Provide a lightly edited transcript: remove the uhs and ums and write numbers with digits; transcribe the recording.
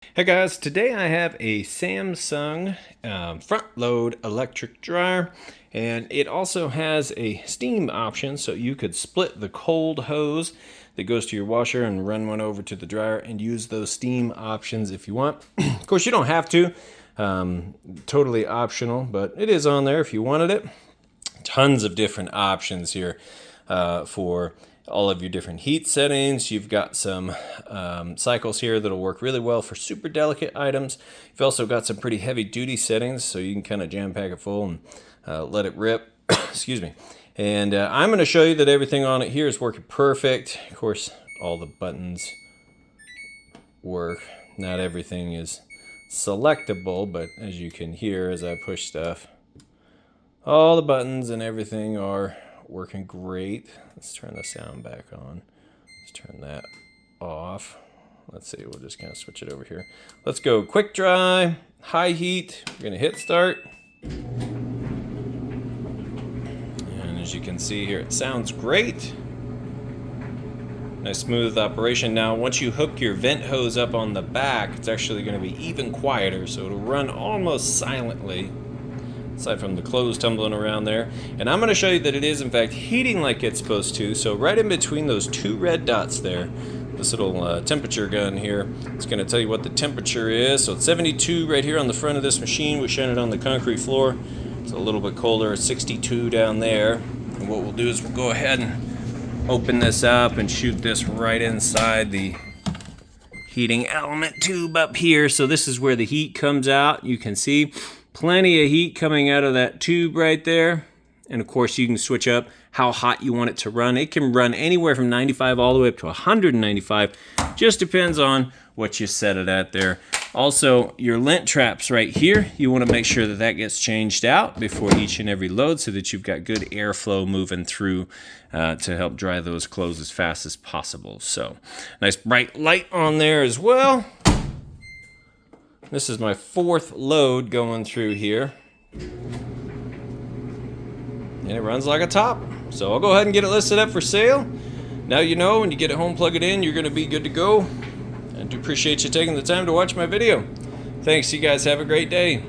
Hey guys, today I have a Samsung front load electric dryer, and it also has a steam option, so you could split the cold hose that goes to your washer and run one over to the dryer and use those steam options if you want. Of course, you don't have to, totally optional, but it is on there if you wanted it. Tons of different options here for all of your different heat settings. You've got some cycles here that'll work really well for super delicate items. You've also got some pretty heavy duty settings, so you can kind of jam pack it full and let it rip. Excuse me. And I'm going to show you that everything on it here is working perfect. Of course, all the buttons work. Not everything is selectable, but as you can hear as I push stuff, all the buttons and everything are working great. Let's turn the sound back on. Let's turn that off. Let's see, we'll just kind of switch it over here. Let's go quick dry, high heat. We're gonna hit start. And as you can see here, it sounds great. Nice smooth operation. Now, once you hook your vent hose up on the back, it's actually gonna be even quieter, so it'll run almost silently, aside from the clothes tumbling around there. And I'm going to show you that it is in fact heating like it's supposed to. So right in between those two red dots there, this little temperature gun here, it's going to tell you what the temperature is. So it's 72 right here on the front of this machine. We shine it on the concrete floor. It's a little bit colder, 62 down there. And what we'll do is we'll go ahead and open this up and shoot this right inside the heating element tube up here. So this is where the heat comes out. You can see plenty of heat coming out of that tube right there. And of course you can switch up how hot you want it to run. It can run anywhere from 95 all the way up to 195. Just depends on what you set it at there. Also, your lint traps right here, you want to make sure that that gets changed out before each and every load so that you've got good airflow moving through to help dry those clothes as fast as possible. So nice bright light on there as well. This is my fourth load going through here. And it runs like a top. So I'll go ahead and get it listed up for sale. Now you know, when you get it home, plug it in, you're gonna be good to go. I do appreciate you taking the time to watch my video. Thanks, you guys have a great day.